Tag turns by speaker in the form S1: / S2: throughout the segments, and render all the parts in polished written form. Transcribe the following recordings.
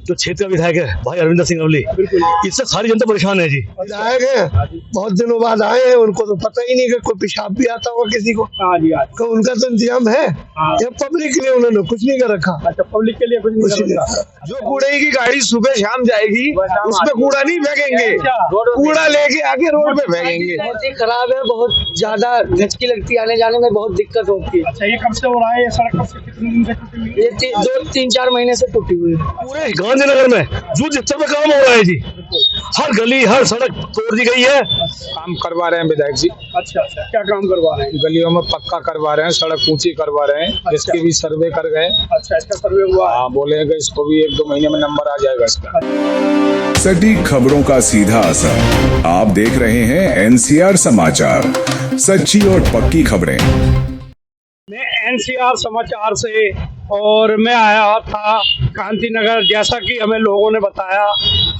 S1: जो क्षेत्र का विधायक है भाई अरविंदर सिंह लवली, इससे सारी जनता परेशान है जी।
S2: विधायक है, बहुत दिनों बाद आए हैं, उनको तो पता ही नहीं कि कोई पेशाब भी आता होगा किसी को। तो उनका तो इंतजाम है या पब्लिक के लिए उन्होंने कुछ नहीं कर रखा।
S3: अच्छा, पब्लिक के लिए कुछ नहीं कर रखा।
S2: जो कूड़े की गाड़ी सुबह शाम जाएगी उसमें कूड़ा नहीं फेंकेंगे, कूड़ा लेके आके रोड पे फेंकेंगे।
S4: बहुत ही खराब है, बहुत ज्यादा धचकी लगती है, आने जाने में बहुत दिक्कत होती है।
S3: अच्छा, ये कब से हो रहा है? ये सड़क कब से, कितने दिन से टूटी हुई है?
S4: ये 2-3-4 महीने से टूटी हुई है।
S1: पूरे गांधीनगर में युद्ध स्तर पे काम हो रहा है जी, हर गली हर सड़क तोड़ दी गई है।
S5: काम करवा रहे हैं विधायक जी।
S3: अच्छा, क्या काम करवा रहे हैं?
S5: गलियों में पक्का करवा रहे हैं, सड़क ऊंची करवा रहे हैं। इसके भी सर्वे कर गए।
S3: अच्छा, इसका सर्वे हुआ?
S5: हाँ, बोलेगा इसको भी 1-2 महीने में नंबर आ जाएगा इसका।
S6: सटीक खबरों का सीधा असर। आप देख रहे हैं NCR समाचार, सच्ची और पक्की खबरें।
S3: मैं NCR समाचार से और मैं आया था कांतिनगर। जैसा कि हमें लोगों ने बताया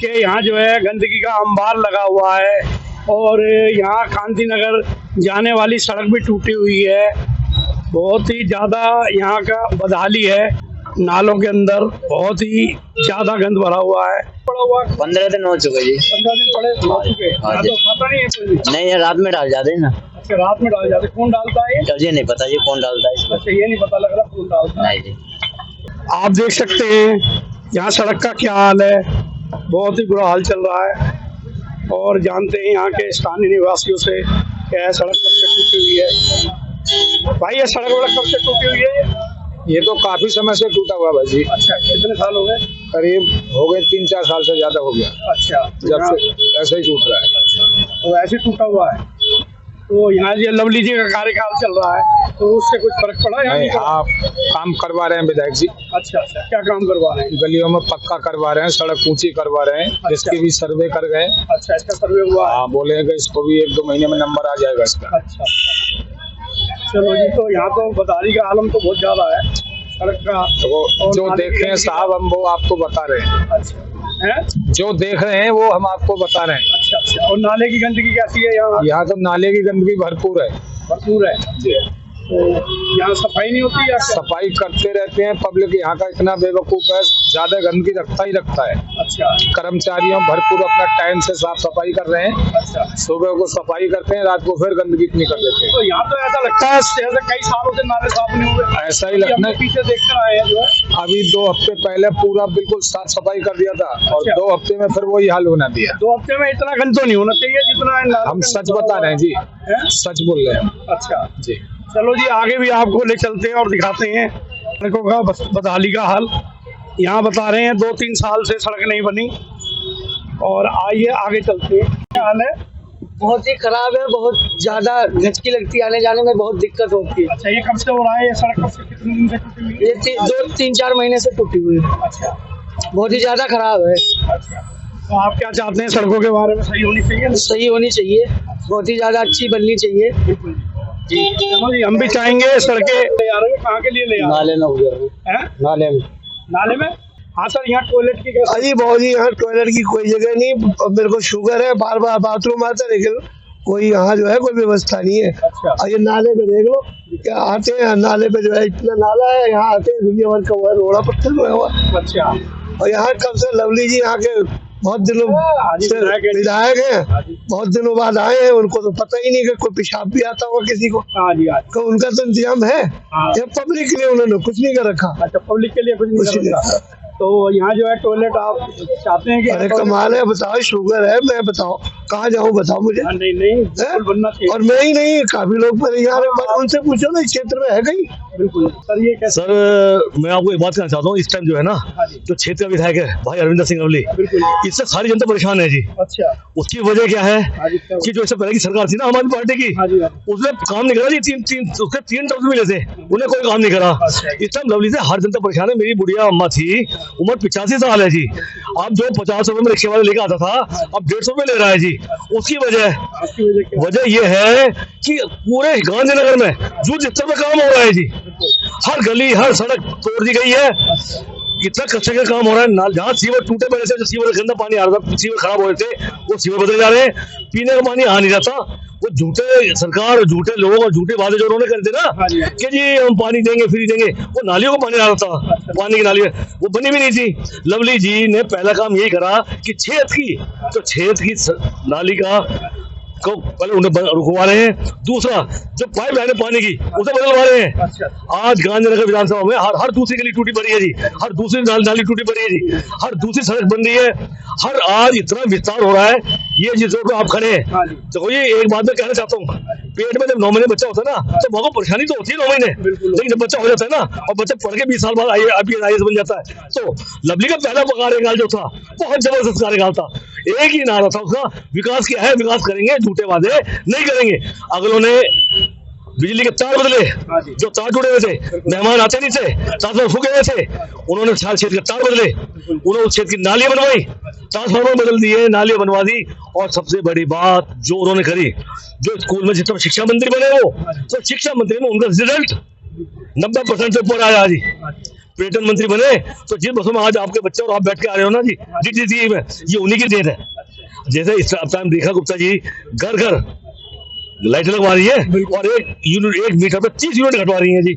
S3: कि यहाँ जो है गंदगी का अंबार लगा हुआ है और यहाँ कांतिनगर जाने वाली सड़क भी टूटी हुई है। बहुत ही ज़्यादा यहाँ का बदहाली है, नालों के अंदर बहुत ही ज़्यादा गंद भरा हुआ है।
S4: 15 दिन हो चुके जी।
S3: 15 दिन पड़े हो चुके। तो खाता नहीं है कोई?
S4: नहीं, ये रात में डाल जाते हैं ना।
S3: अच्छा, रात में डाल जाते। कौन डालता है?
S4: मुझे नहीं पता जी कौन डालता है इसको।
S3: अच्छा, ये नहीं पता लग रहा कौन डालता है।
S4: नहीं जी।
S3: आप देख सकते हैं यहाँ सड़क का क्या हाल है, बहुत ही बुरा हाल चल रहा है। और जानते हैं यहाँ के स्थानीय निवासियों से क्या सड़क कब से टूटी हुई है। भाई, ये सड़क कब से टूटी हुई है?
S5: ये तो काफी समय से टूटा हुआ भाई जी।
S3: अच्छा, कितने साल हो गए?
S5: करीब हो गए 3-4 साल से ज्यादा हो गया।
S3: अच्छा,
S5: जब से ऐसे ही टूट रहा है।
S3: अच्छा, तो ऐसे टूटा हुआ है। तो यहाँ ये लवली जी का कार्यकाल चल रहा है, तो उससे कुछ फर्क पड़ा या नहीं?
S5: आप काम करवा रहे हैं विधायक जी।
S3: अच्छा, क्या काम करवा रहे हैं?
S5: गलियों में पक्का करवा रहे हैं, सड़क ऊंची करवा रहे हैं। इसके भी सर्वे कर गए।
S3: अच्छा, इसका सर्वे हुआ?
S5: हाँ, बोलेगा इसको भी 1-2 महीने में नंबर आ जाएगा इसका।
S3: अच्छा, चलो जी। तो यहाँ तो बदारी का आलम तो बहुत ज्यादा है सड़क का।
S5: तो जो देख रहे हैं साहब, हम वो आपको बता रहे हैं।
S3: अच्छा है,
S5: जो देख रहे हैं वो हम आपको बता रहे हैं।
S3: अच्छा। और नाले की गंदगी कैसी है यहाँ?
S5: यहाँ तो नाले की गंदगी भरपूर है।
S3: भरपूर है जी। तो यहाँ सफाई नहीं होती है?
S5: सफाई करते रहते हैं। पब्लिक यहाँ का इतना बेवकूफ है, ज्यादा गंदगी रखता ही रखता है।
S3: अच्छा,
S5: कर्मचारियों भरपूर अपना टाइम से साफ सफाई कर रहे हैं।
S3: अच्छा,
S5: सुबह को सफाई करते हैं, रात को फिर गंदगी इतनी कर देते हैं।
S3: तो यहाँ तो ऐसा लगता है जैसे कई सालों से नाले साफ नहीं हुए।
S5: ऐसा ही लगना है।
S3: पीछे देखकर आए हैं जो है।
S5: अभी 2 हफ्ते पहले पूरा बिल्कुल साफ सफाई कर दिया था और 2 हफ्ते में फिर वही हाल होना दिया।
S3: 2 हफ्ते में इतना गंद तो नहीं होना चाहिए जितना।
S5: हम सच बता रहे हैं जी, सच बोल रहे हैं।
S3: अच्छा
S5: जी,
S3: चलो जी, आगे भी आपको ले चलते हैं और दिखाते हैं सड़कों का बदहाली का हाल। यहाँ बता रहे हैं 2-3 साल से सड़क नहीं बनी। और आइए आगे चलते हैं। क्या हाल है?
S4: बहुत ही खराब है, बहुत ज्यादा धचकी लगती है, आने जाने में बहुत दिक्कत होती है।
S3: अच्छा, ये कब से हो रहा है? ये सड़क कब से, कितने दिन से टूटी हुई है?
S4: ये 2-3-4 महीने से टूटी हुई है।
S3: अच्छा,
S4: बहुत ही ज्यादा खराब है।
S3: अच्छा। तो आप क्या चाहते हैं सड़कों के बारे में? सही होनी चाहिए?
S4: सही होनी चाहिए, बहुत ही ज्यादा अच्छी बननी चाहिए
S3: जी। चलो जी, हम भी चाहेंगे सड़कें ले आ रहे हैं। कहाँ के लिए ले आ रहे
S4: नाले में
S3: हैं?
S4: नाले में
S3: नाले में? हाँ सर, यहाँ टॉयलेट की कैसे?
S2: अजी बहुत ही, यहाँ टॉयलेट की कोई जगह नहीं। मेरे को शुगर है, बार बार बाथरूम आता, लेकिन कोई यहाँ जो है कोई व्यवस्था नहीं है।
S3: अच्छा।
S2: और ये नाले पे देख लो, क्या आते हैं नाले पे, जो है इतना नाला है, यहाँ आते हैं दुनिया भर का हुआ रोड़ा पत्थर हुआ।
S3: अच्छा।
S2: और यहाँ कब से लवली जी यहाँ के बहुत दिनों से विधायक हैं, बहुत दिनों बाद आए हैं, उनको तो पता ही नहीं कि कोई पेशाब भी आता होगा किसी को।
S3: हाँ जी,
S2: तो उनका तो इंतजाम है या पब्लिक के लिए उन्होंने कुछ नहीं कर रखा।
S3: अच्छा, पब्लिक के लिए कुछ नहीं कर रखा। तो यहाँ जो है टॉयलेट आप चाहते हैं कि?
S2: अरे कमाल है, बताओ, शुगर है, मैं बताओ कहाँ जाऊँ, बताओ मुझे।
S3: नहीं बनना चाहिए।
S2: और मैं ही नहीं, काफी लोग परेशान हैं, उनसे पूछो ना, इस क्षेत्र में है कहीं?
S3: बिल्कुल सर। ये कैसे?
S1: सर, मैं आपको एक बात कहना चाहता हूँ, इस टाइम जो है ना, जो क्षेत्र का विधायक है भाई अरविंदर सिंह लवली, इससे सारी जनता परेशान है जी।
S3: अच्छा,
S1: उसकी वजह क्या है कि जो इससे पहले की सरकार थी ना हमारी पार्टी की, उसने काम नहीं करा जी। 3 टर्म मिले थे, उन्हें कोई काम नहीं करा। इस टाइम लवली से हर जनता परेशान है। मेरी बुढ़िया अम्मा थी, उम्र 85 साल है जी। अब जो 50 रुपए में रिक्शे वाले लेके आता था, अब 150 में ले रहा है जी। उसकी वजह ये है कि पूरे गांधीनगर में युद्ध स्तर पे काम हो रहा है जी, हर गली हर सड़क तोड़ दी गई है। इतना कंस्ट्रक्शन का काम हो रहा है, जहाँ सीवर टूटे पड़े थे, जो सीवर गंदा पानी आ रहा था, सीवर खराब हो रहे थे, वो सीवर बदले जा रहे हैं, पीने का पानी आ नहीं जाता। वो झूठे सरकार और झूठे लोग और झूठे वादे जो उन्होंने करते ना कि जी हम पानी देंगे फ्री देंगे, वो नालियों को पानी आ रहा था, पानी की नाली वो बनी भी नहीं थी। लवली जी ने पहला काम यही करा कि छेद की नाली का को पहले उन्हें रुकवा रहे हैं, दूसरा जो पाइप लाइन है पानी की उसे बदलवा रहे हैं। आज गांधीनगर विधानसभा में हर दूसरी गली टूटी पड़ी है जी, हर दूसरी नाली टूटी पड़ी है जी, हर दूसरी सड़क बन रही है, हर आज इतना विस्तार हो रहा है। ये जिस रोड पे आप खड़े हैं, तो ये एक बात मैं कहना चाहता हूँ, पेट में जब 9 महीने बच्चा होता है ना, तो माँ को परेशानी तो होती है 9 महीने, लेकिन जब बच्चा हो जाता है ना और बच्चा पढ़ के 20 साल बाद IAS बन जाता है, तो लवली का पहला कार्यकाल जो था बहुत जबरदस्त कार्यकाल था। एक ही नारा था उसका, विकास किया है, विकास करेंगे, झूठे वादे नहीं करेंगे। अगलों ने बिजली के तार बदले, जो तार टूटे हुए थे, मेहमान आते नहीं थे, ट्रांसफार्मर फूके हुए थे, उन्होंने क्षेत्र के तार बदले, उन्होंने उस क्षेत्र की नालियां बनवाई, ट्रांसफार्मर बदल दिए, नालियां बनवा दी। और सबसे बड़ी बात जो उन्होंने करी, जो स्कूल में जितना शिक्षा मंत्री बने वो, तो शिक्षा मंत्री में उनका रिजल्ट 90% से ऊपर आया जी। पर्यटन मंत्री बने, तो जिस बसों में आज आपके बच्चे और आप बैठ के आ रहे हो ना जी DTC में, ये उन्हीं की देन है। जैसे इस टाइम रेखा गुप्ता जी घर घर लाइट लगवा रही है और एक मीटर पे 30 यूनिट घटवा रही है जी।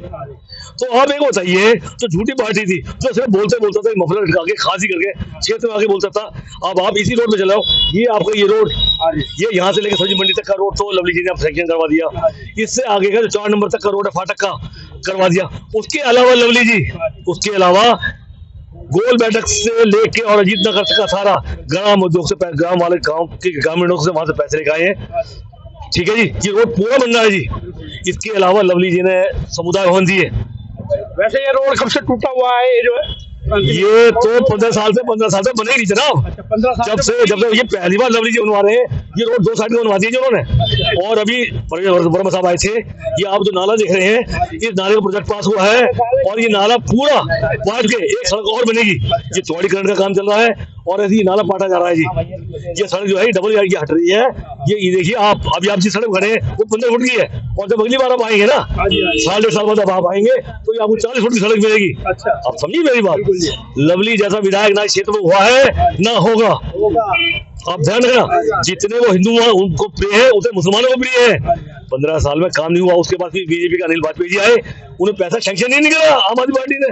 S1: तो आप एक बताइए, जो झूठी पार्टी थी, जो सिर्फ बोलता था, मफलर लटका के खांसी करके क्षेत्र में आके बोलता था, अब आप इसी रोड पे चलाओ। ये आपका ये रोड, ये यहाँ से लेकर सब्जी मंडी तक का रोड तो लवली जी ने आप सेक्शन करवा दिया। इससे आगे का जो 4 नंबर तक का रोड है फाटक का, करवा दिया। उसके अलावा लवली जी, उसके अलावा गोल बैठक से लेके और अजीत नगर तक का सारा ग्राम उद्योग से, ग्राम वाले गाँव के ग्रामीणों से वहां से पैसे लेके आए हैं। ठीक है जी, ये रोड पूरा बन रहा है जी। इसके अलावा लवली जी ने समुदाय भवन दिए।
S3: वैसे ये रोड कब से टूटा हुआ है? ये जो है
S1: ये तो 15 साल से बने ही नहीं जनाब।
S3: 15 साल
S1: जब से ये पहली बार लवली जी बनवा रहे हैं, ये रोड 2 साइड में बनवा दी उन्होंने। और अभी वर्मा साहब आए थे, ये आप जो नाला देख रहे हैं, इस नाले का प्रोजेक्ट पास हुआ है और ये नाला पूरा पाट के एक सड़क और बनेगी। ये चौड़ीकरण का काम चल रहा है और ऐसे ही नाला पाटा जा रहा है जी। ये सड़क जो है डबल यार्ड की हट रही है। ये देखिए आप, अभी आप जिस सड़क खड़े हैं वो 15 फुट की है, और जब अगली बार आप आएंगे ना 1.5 साल बाद आप आएंगे तो ये आपको 40 फुट की सड़क मिलेगी। आप समझिए मेरी बात। लवली जैसा विधायक ना क्षेत्र में हुआ है ना होगा। आप ध्यान रखना, जितने वो हिंदू उनको प्रिय है उतने मुसलमानों को प्रिय है। 15 साल में काम नहीं हुआ, उसके बाद फिर बीजेपी का अनिल वाजपेयी जी आए, उन्हें पैसा सैंक्शन ही नहीं करा आम आदमी पार्टी ने।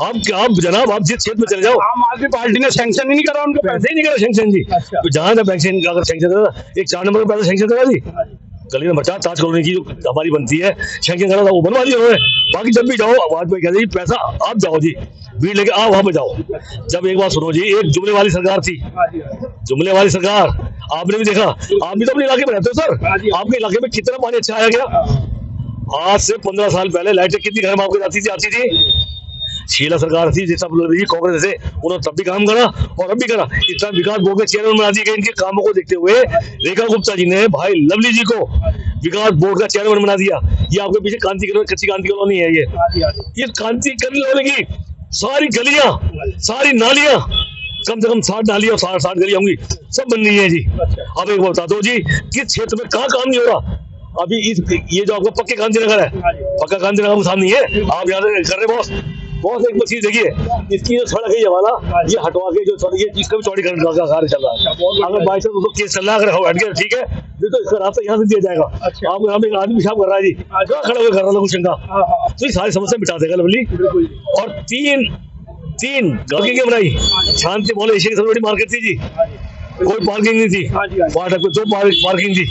S1: आप जनाब, आप जिस क्षेत्र में चले जाओ,
S3: आम आदमी पार्टी ने सैंक्शन ही नहीं करा, उनको
S1: पैसे ही नहीं करा सैंक्शन जी। तो जहां तक सैंक्शन, अगर सैंक्शन करा, एक 4 नंबर का पैसा सैंक्शन करा जी। गली नंबर 4 ताज कॉलोनी की जो हमारी बनती है, सैंक्शन करा था, वो बनवा दिया उन्होंने। बाकी जब भी जाओ वाजपेयी कहते जी पैसा आप जाओ जी, भीड़ लेके आओ वहां पे जाओ। जब एक बात सुनो जी, एक जुमले वाली सरकार थी, जुमले वाली सरकार, आपने भी देखा, आप भी तो अपने इलाके में रहते हो सर, आपके इलाके में कितना पानी अच्छा आया गया। आज से 15 साल पहले लाइटें कितनी घर में आपको आती थी। शीला सरकार थी, जैसा कांग्रेस से, उन्होंने तब भी काम करा और अब भी करा। इतना विकास बोर्ड के चेयरमैन बना दिए गए। इनके कामों को देखते हुए रेखा गुप्ता जी ने भाई लवली जी को विकास बोर्ड का चेयरमैन बना दिया। ये आपके पीछे कांति कॉलोनी, कच्ची कांति कॉलोनी है। ये कांति कॉलोनी की सारी गलियां, सारी नालियां, कम से कम 60 नालियां, 60 गलियां होंगी, सब बन रही है जी। अब एक बात बता दो जी, किस क्षेत्र में कहाँ काम नहीं हो रहा। अभी ये जो आपका पक्के गांधीनगर है, पक्का गांधीनगर सामने नहीं है, आप यहाँ कर रहे बॉस। एक चीज देखिए, इसकी जो सड़क है ये वाला, ये हटवा के जो सड़क है, इसका भी चौड़ीकरण का कार्य चल रहा है। अगर बाई चांस उसको केस चल रहा है, अगर हट गया ठीक है, नहीं तो इसका रास्ता यहाँ से दिया जाएगा। आपको यहाँ पे एक आदमी पेशाब कर रहा है जी, खड़ा होकर कर रहा है कुछ शंका, तो ये सारी समस्या मिटा देगा लवली। और तीन गलती क्या बनाई, शांति बोले एशिया की सबसे बड़ी मार्केट थी जी, कोई पार्किंग नहीं थी, फाटक पे 2 पार्किंग थी।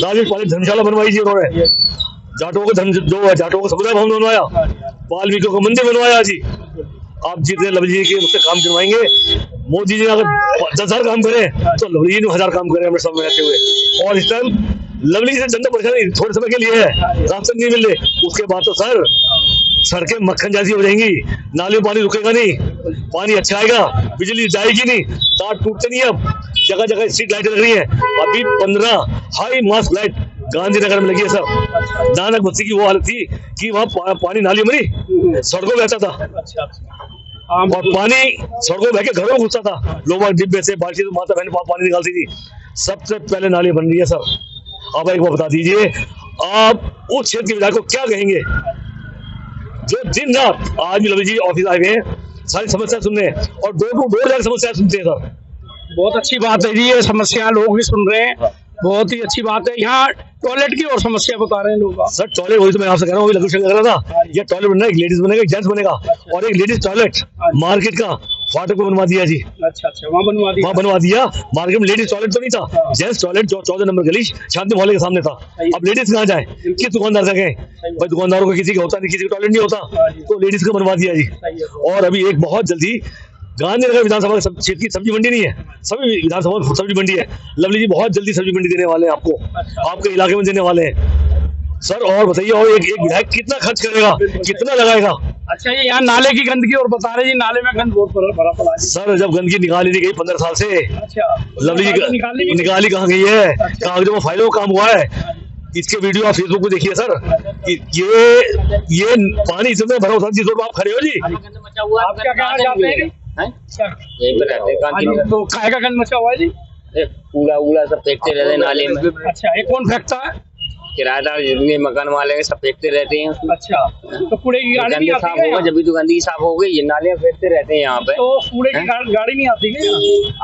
S1: राजेश पाली धर्मशाला बनवाई जी उन्होंने, जाटों को समुदाय भवन बनवाया, वाल्मीकियों का मंदिर बनवाया जी। आप जितने लवली जी के उससे काम करवाएंगे, मोदी जी अगर 10,000 काम करें तो लवली जी ने 1000 काम करें हमें सब में रहते हुए। और इस टाइम लवली जी से जनता परेशानी थोड़े समय के लिए है, राशन नहीं मिल रहे, उसके बाद तो सर सड़कें मक्खन जैसी हो जाएंगी, नालियों पानी रुकेगा नहीं, पानी अच्छा आएगा, बिजली जाएगी नहीं, तार टूटते नहीं। अब जगह जगह स्ट्रीट लाइटें लग रही है। अभी 15 हाई मास्ट लाइट गांधीनगर में लगी है सर। नानक बस्ती की वो हालत थी कि वहाँ पानी नाली में नहीं, सड़कों में बहता था और पानी सड़कों में बह के घरों में घुसता था। लोग डिब्बे से बाल्टी से माता बहन पानी निकालती थी। सबसे पहले नाली बन रही है सर। आप एक बार बता दीजिए, आप उस क्षेत्र के विधायक को क्या कहेंगे जो दिन रात आज भी लवली जी ऑफिस आए हुए हैं, सारी समस्या सुनने और डोर टू डोर जाकर समस्या सुनते हैं सर।
S3: बहुत अच्छी बात है जी, ये समस्या लोग भी सुन रहे हैं, बहुत ही अच्छी बात है। यहाँ टॉयलेट की और समस्या बता रहे हैं लोग।
S1: सर टॉयलेट वही तो मैं आपसे कह रहा हूँ, लघु लग रहा था, ये टॉयलेट बनना है, एक लेडीज बनेगा, एक जेंट्स बनेगा, और एक लेडीज टॉयलेट मार्केट का फाटक को बनवा दिया जी।
S3: अच्छा, वहाँ बनवा दिया।
S1: मार्केट में लेडीज टॉयलेट तो नहीं था, जेंट्स टॉयलेट जो 14 नंबर गली शांति मोहल्ले के सामने था। अब लेडीज कहाँ जाए, किस दुकानदार से गए भाई, दुकानदारों को किसी का होता नहीं, किसी का टॉयलेट नहीं होता, तो लेडीज का बनवा दिया जी। और अभी एक बहुत जल्दी गांधीनगर विधानसभा क्षेत्र की सब्जी मंडी नहीं है, सभी विधानसभा सब्जी मंडी है, लवली जी बहुत जल्दी सब्जी मंडी देने वाले हैं आपको, आपके इलाके में देने वाले हैं सर। और बताइए, और एक विधायक कितना खर्च करेगा, कितना लगाएगा?
S3: अच्छा, ये यहाँ नाले की गंदगी और बता रहे जी, नाले में गंद बहुत भरा पड़ा है
S1: सर। जब गंदगी निकाली नहीं गई 15 साल से,
S3: अच्छा,
S1: लवली जी निकाली कहाँ गई है? कागजों में फाइलों का काम हुआ है। इसके वीडियो आप फेसबुक पे देखिए सर, ये पानी इतना भरा होता है जिस रोड आप खड़े हो जी।
S3: आप क्या कहना चाहते हैं?
S7: यहीं पे रहते हैं,
S3: तो काय का गंद मचा हुआ है जी?
S7: कूड़ा सब फेंकते रहते हैं नाले में।
S3: अच्छा, ये कौन फेंकता है?
S7: किराएदार जितने मकान वाले हैं सब फेंकते रहते हैं।
S3: अच्छा, तो कूड़े की गाड़ी नहीं
S7: साफ होगा जब भी तो गंदगी साफ हो गई, ये नाले में फेंकते रहते हैं यहाँ पे।
S3: तो कूड़े की गाड़ी नहीं आती क्या?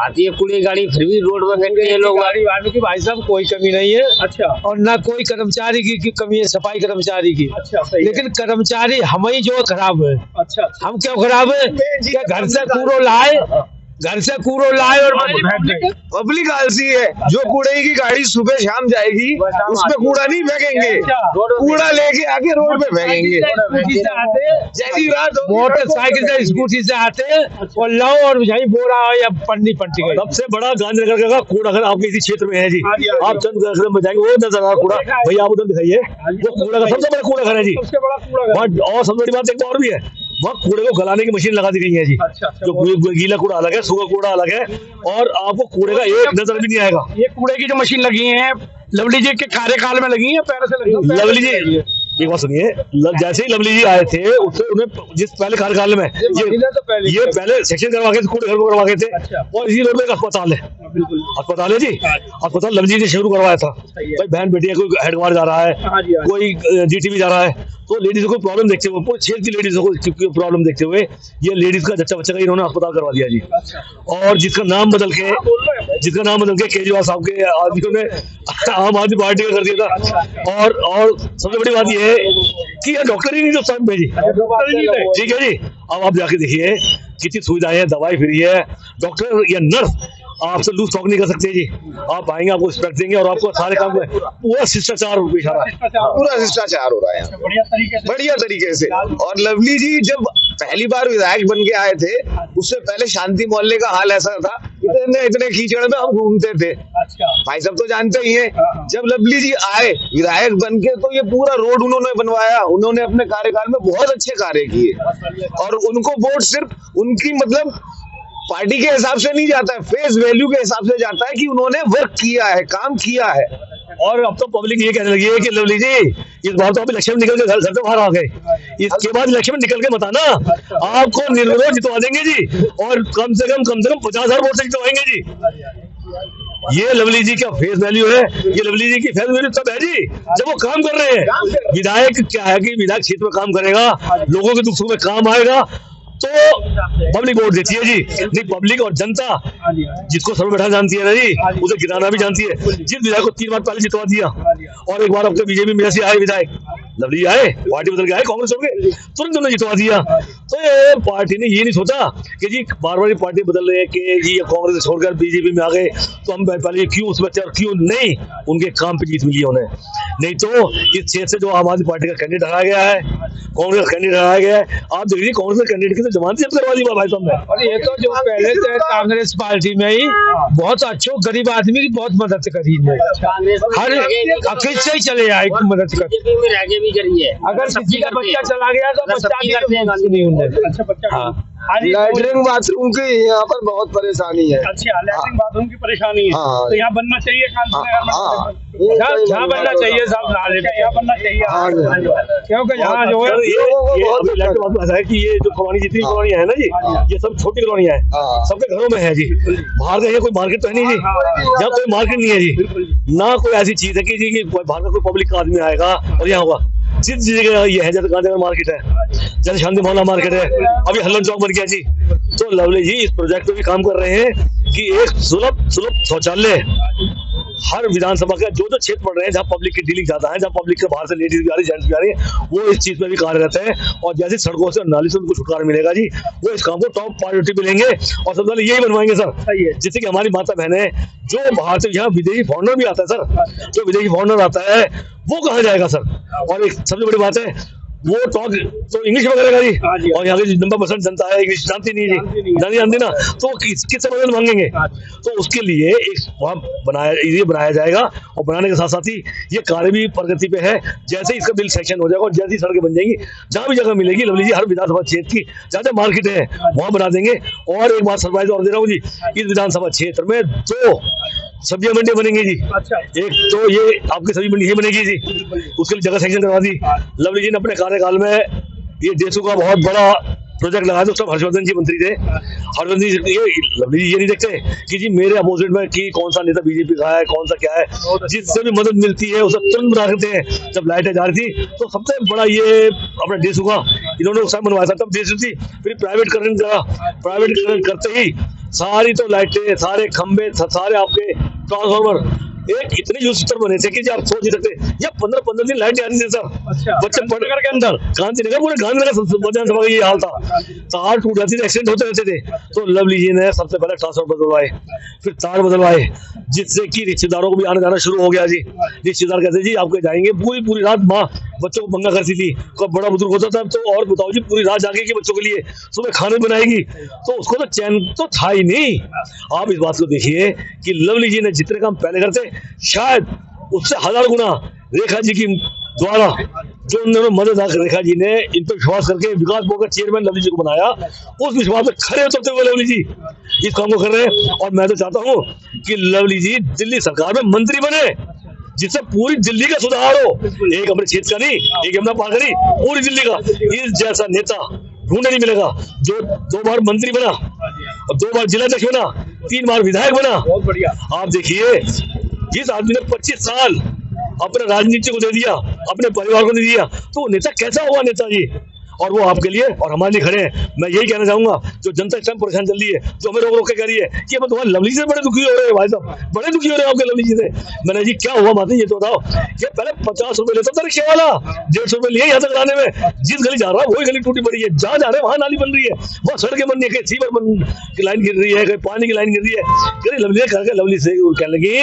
S7: आती है कूड़े की गाड़ी, फिर भी रोड पर फेंकते हैं लोग।
S2: गाड़ी वाले की भाई साहब कोई कमी नहीं है।
S3: अच्छा,
S2: और ना कोई कर्मचारी की कमी है, सफाई कर्मचारी की।
S3: अच्छा, सही
S2: लेकिन कर्मचारी हम ही जो खराब है।
S3: अच्छा,
S2: हम क्यों खराब है? क्या घर से कूड़ो लाए और पब्लिक आलसी है। जो कूड़े की गाड़ी सुबह शाम जाएगी उसमें कूड़ा नहीं फेंकेंगे, कूड़ा लेके आके रोड पे फेंकेंगे। जैसी रात मोटरसाइकिल से स्कूटी से आते और लाओ और भाई बोरा या पन्नी पट्टी गई।
S1: सबसे बड़ा गांधीनगर का कूड़ा अगर आपके इसी क्षेत्र में है जी, आप चंद कदम में जाएंगे वो नजर आ रहा कूड़ा, भैया आप उधर दिखाइए, वो कूड़ा का सबसे बड़ा कूड़ा घर है जी।
S3: सबसे बड़ा कूड़ा।
S1: और सबसे बड़ी बात एक और भी है, वहाँ कूड़े को गलाने की मशीन लगा दी गई है जी। जो गीला कूड़ा अलग है, सूखा कूड़ा अलग है, और आपको कूड़े का एक नजर भी नहीं आएगा।
S3: ये कूड़े की जो मशीन लगी है लवली जी के कार्यकाल में लगी है, पहले से लगी है?
S1: लवली जी एक बात सुनिए, जैसे ही लवली जी आए थे उससे उन्हें जिस पहले कार्यकाल में ये पहले सेक्शन करवा के कूड़े घर को करवा के थे। और इसी रोड में एक अस्पताल है, अस्पताल है जी, अस्पताल लवली जी ने शुरू करवाया था। भाई बहन बेटियां, कोई हेडक्वार्टर जा रहा है, कोई जीटीवी जा रहा है, तो लेडीज को प्रॉब्लम देखते हुए, पूरे क्षेत्र की लेडीज को प्रॉब्लम देखते हुए ये लेडीज का जच्चा बच्चा का इन्होंने अस्पताल करवा दिया जी। और जिसका नाम बदल के केजरीवाल साहब के आदमियों ने आम आदमी पार्टी का कर दिया था। और सबसे बड़ी बात यह है कि ये डॉक्टर ही नहीं तो सब भेजी, ठीक है जी। अब आप जाके देखिए कितनी सुविधाएं हैं, दवाई फ्री है, डॉक्टर या नर्स आपसे लूज टॉक नहीं कर सकते जी। आप आएंगे, आपको रिस्पेक्ट देंगे और आपको सारे काम में पूरा शिष्टाचार पेश आ रहा है,
S2: पूरा शिष्टाचार हो रहा है बढ़िया तरीके से। और लवली जी जब पहली बार विधायक बन के आए थे, उससे पहले शांति मोहल्ले का हाल ऐसा था, इतने कीचड़ में हम घूमते थे। भाई सब तो जानते ही हैं। जब लवली जी आए विधायक बन के, तो ये पूरा रोड उन्होंने बनवाया। उन्होंने अपने कार्यकाल में बहुत अच्छे कार्य किए, और उनको वोट सिर्फ उनकी मतलब पार्टी के हिसाब से नहीं जाता है, फेस वैल्यू के हिसाब से जाता है कि उन्होंने वर्क किया है, काम किया है।
S1: और अब तो पब्लिक ये कहने लगी है कि लवली जी इस बार तो आप इलेक्शन में निकल के घर से बाहर आ गए, इसके बाद इलेक्शन में निकल के बताना, आपको निर्विरोध जितवा देंगे जी, और कम से कम 50,000 वोट से जितवाएंगे जी। ये लवली जी का फेस वैल्यू है, ये लवली जी की फेस वैल्यू तब है जी जब वो काम कर रहे हैं। विधायक क्या है कि विधायक क्षेत्र में काम करेगा, लोगों के दुख सुख में काम आएगा, तो पब्लिक वोट देती है जी। नहीं, पब्लिक और जनता जिसको सर बैठा जानती है ना जी, उसे गिराना भी जानती है। जिस विधायक को 3 बार पहले जितवा दिया, और एक बार अपने बीजेपी में से आए विधायक, लवली आए, पार्टी बदल के आए, कांग्रेस छोड़ के तुरंत उन्होंने जितवा दिया। तो ये पार्टी ने ये नहीं सोचा कि जी बार बार पार्टी बदल रहे हैं कि जी कांग्रेस छोड़कर बीजेपी में आ गए तो हम पहले क्यों उस बच्चे, और क्यों नहीं, उनके काम पे जीत मिली है उन्हें। नहीं तो इस क्षेत्र से जो आम आदमी पार्टी का कैंडिडेट हराया गया है, कांग्रेस कैंडिडेट हराया गया है, आप देख लीजिए कांग्रेस कैंडिडेट की तो जमानत जब्त करवा दी भाई साहब ने।
S2: और ये तो जो पहले थे कांग्रेस पार्टी में ही बहुत अच्छे गरीब आदमी की बहुत मदद करी है, हर अखिल से ही चले आए मदद कर,
S7: भी करी है।
S2: अगर किसी का बच्चा चला गया तो बच्चा
S7: करते हैं,
S2: नहीं होंगे।
S3: अच्छा, बच्चा
S2: लैट्रिन बाथरूम की यहाँ पर बहुत परेशानी है।
S3: अच्छा, लैट्रिन बाथरूम की परेशानी है, तो यहाँ बनना चाहिए जहाँ बनना चाहिए सब नाले में, यहाँ बनना चाहिए, क्योंकि यहाँ जो
S1: है कि ये जो कॉलोनी जितनी कॉलोनियां है ना जी, ये सब छोटी कॉलोनियां है, सबके घरों में है जी। बाहर का कोई मार्केट तो है नहीं जी, यहाँ कोई मार्केट नहीं है जी, ना कोई ऐसी चीज है कि जी बाहर का कोई पब्लिक का आदमी आएगा और यहाँ होगा। जिस जगह ये है, जैसे गांधीनगर मार्केट है, जैसे शांति मोहल्ला मार्केट है, अभी हल्लन चौक बन गया जी। तो लवली जी इस प्रोजेक्ट पे भी काम कर रहे हैं कि एक सुलभ शौचालय हर विधानसभा का जो क्षेत्र पड़ रहे हैं, जहाँ पब्लिक की डीलिंग ज्यादा है, जहाँ पब्लिक के बाहर से लेडीज भी आ रही है, जेंट्स भी आ रही है, वो इस चीज में भी कार्यरत है। और जैसे सड़कों से और नाली से उनको छुटकारा मिलेगा जी, वो इस काम को टॉप प्रायोरिटी पे लेंगे और सबसे पहले यही बनवाएंगे सर, जिससे कि हमारी माता बहनें जो बाहर से, यहाँ विदेशी फॉरेनर भी आता है सर, जो विदेशी फॉरेनर आता है वो कहाँ जाएगा सर। और एक सबसे बड़ी बात है, वो टॉक तो इंग्लिश में करेगा जी, और यहाँ की 90% जनता है इंग्लिश जानती नहीं जी, जानती ना, तो किससे मदद मांगेंगे। तो उसके लिए एक वहाँ बनाया जाएगा, और बनाने के साथ साथ ही ये कार्य भी प्रगति पे है। जैसे इसका बिल सेक्शन हो जाएगा और जैसी सड़कें बन जाएंगी, जहाँ भी जगह मिलेगी लवली जी हर विधानसभा क्षेत्र की जहाँ जहाँ मार्केट है वहाँ बना देंगे। और एक बात सरप्राइज और दे रहा हूँ जी, इस विधानसभा क्षेत्र में 2 सब्जी मंडी बनेंगी जी। एक तो ये आपकी सब्जी मंडी ही बनेगी जी, उसके लिए जगह सेक्शन करवा दी लवली जी ने अपने कार्यकाल में। ये देशों का बहुत बड़ा प्रोजेक्ट लगाया था, उसमें हर्षवर्धन जी मंत्री थे। हर्षवर्धन जी लवली जी ये नहीं देखते कि जी मेरे अपोजिट में कि कौन सा नेता बीजेपी का है, कौन सा क्या है, जिससे भी मदद मिलती है उसे तुरंत बना देते हैं। जब लाइटें जा रही थी तो सबसे बड़ा ये अपने देशों का इन्होंने उस टाइम बनवाया था, तब देश थी, फिर प्राइवेट करते ही सारी तो लाइटें, सारे खंबे, सारे आपके ट्रांसफार्मर एक इतने यूज सिस्टम बने थे कि आप सोच नहीं सकते, या 15-15 दिन लाइट आती थी सर। बच्चे पढ़कर के अंदर गांधीनगर, पूरे गांधीनगर विधानसभा का ये हाल था, तार टूट जाती थी, एक्सीडेंट होते रहते थे। तो लवली जी ने सबसे पहले ट्रांसफार्मर बदलवाए, फिर तार बदलवाए, जिससे कि रिश्तेदारों को भी आने जाना शुरू हो गया जी। रिश्तेदार कहते जी आपके जाएंगे, पूरी रात माँ बच्चों को पंगा करती थी, कोई बड़ा बुजुर्ग होता था तो और बताओ जी पूरी रात जागेगी बच्चों के लिए, सुबह खाने बनाएगी, तो उसको तो चैन तो था ही नहीं। आप इस बात को देखिए कि लवली जी ने जितने काम पहले करते शायद उससे 1000 गुना रेखा जी की द्वारा जो उन्होंने मदद रेखा जी ने इन पर विश्वास करके विकास बोर्ड का चेयरमैन लवली जी को बनाया, उस विश्वास में खड़े उतरते हुए लवली जी इस काम को कर रहे हैं। और मैं तो चाहता हूँ कि लवली जी दिल्ली सरकार में मंत्री बने, जिससे पूरी दिल्ली का सुधार हो, एक अपने क्षेत्र का नहीं, एक यमुना पार का नहीं, पूरी दिल्ली का। इस जैसा नेता ढूंढने नहीं मिलेगा जो 2 बार मंत्री बना, 2 बार जिलाध्यक्ष बना, 3 बार विधायक बना। बहुत बढ़िया। आप देखिए जिस आदमी ने 25 साल अपने राजनीति को दे दिया, अपने परिवार को नहीं दिया, तो नेता कैसा हुआ नेता जी। और वो आपके लिए और हमारे लिए खड़े हैं। मैं यही कहना चाहूंगा, जो जनता इस टाइम परेशान चल रही है, जो हमें रोक के कह रही है कि अब तुम्हारे लवली से बड़े दुखी हो रहे हैं भाई साहब, बड़े दुखी हो रहे हैं आपके लवली जी से। मैंने जी क्या हुआ माता, ये तो बताओ। ये पहले 50 रुपए लेता था रिक्शे वाला, 150 रुपए लिए यहाँ तक लाने में, जिस गली जा रहा है वही गली टूटी पड़ी है, जहाँ जा रहे हैं वहां नाली बन रही है, वहाँ सड़कें बन रही है, कहीं सीवर की लाइन गिर रही है, कहीं पानी की लाइन गिर रही है। लवली ने करके लवली से कहने लगी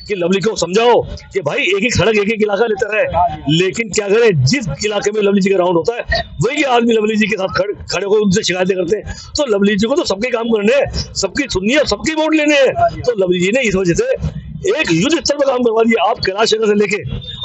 S1: कि लवली को समझाओ कि भाई एक सड़क एक इलाका लेता रहे, लेकिन क्या करे, जिस इलाके में लवली जी का राउंड होता है वही आदमी लवली जी के साथ खड़े होकर उनसे शिकायतें करते हैं। तो लवली जी को तो सबके काम करने हैं, सबकी सुननी है, सबकी वोट लेने हैं। तो लवली जी ने इस वजह से एक युद्ध स्तर पर काम करवा दिया। आप कैलाश नगर से लेके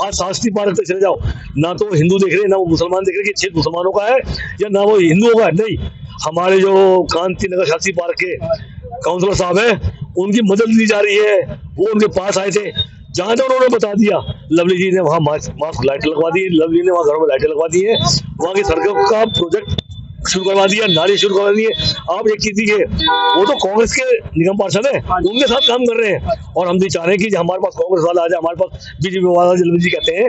S1: आज शास्त्री पार्क तक चले जाओ, ना तो हिंदू देख रहे, ना वो मुसलमान देख रहे कि क्षेत्र मुसलमानों का है या ना वो हिंदुओं का है। नहीं, हमारे जो कांति नगर शास्त्री पार्क के काउंसलर साहब है, उनकी मदद ली जा रही है। वो उनके पास आए थे, जहां तक उन्होंने बता दिया, लवली जी ने वहां मास्क लाइटें लगवा दी, लवली ने वहां घरों में लाइटें लगवा दी है, वहां की सड़कों का प्रोजेक्ट शुरू करवा दिया, नाली शुरू करवा दी है। आप एक चीज देखिए, वो तो कांग्रेस के निगम पार्षद है, उनके साथ काम कर रहे हैं, और हम भी चाह रहे हैं कि हमारे पास कांग्रेस वाला आ जाए, हमारे पास बीजेपी वाला लवली जी कहते हैं,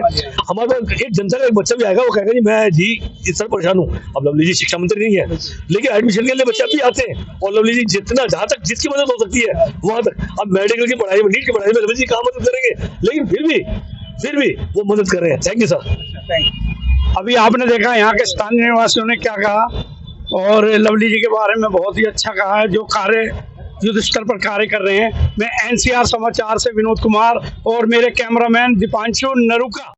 S1: हमारे पास एक जनता का एक बच्चा भी आएगा, वो कहेगा जी मैं जी इस तरह परेशान हूँ। अब लवली जी शिक्षा मंत्री नहीं है, लेकिन एडमिशन के लिए बच्चे भी आते हैं, और लवली जी जितना जहाँ तक जिसकी मदद हो सकती है वहां तक। अब मेडिकल की पढ़ाई में, नीट की पढ़ाई में लवली जी कहाँ मदद करेंगे, लेकिन फिर भी वो मदद कर रहे हैं। Thank you sir.
S3: अभी आपने देखा यहाँ के स्थानीय निवासियों ने क्या कहा, और लवली जी के बारे में बहुत ही अच्छा कहा है, जो कार्य युद्ध स्तर पर कार्य कर रहे हैं। मैं NCR समाचार से विनोद कुमार और मेरे कैमरामैन दीपांशु नरुका।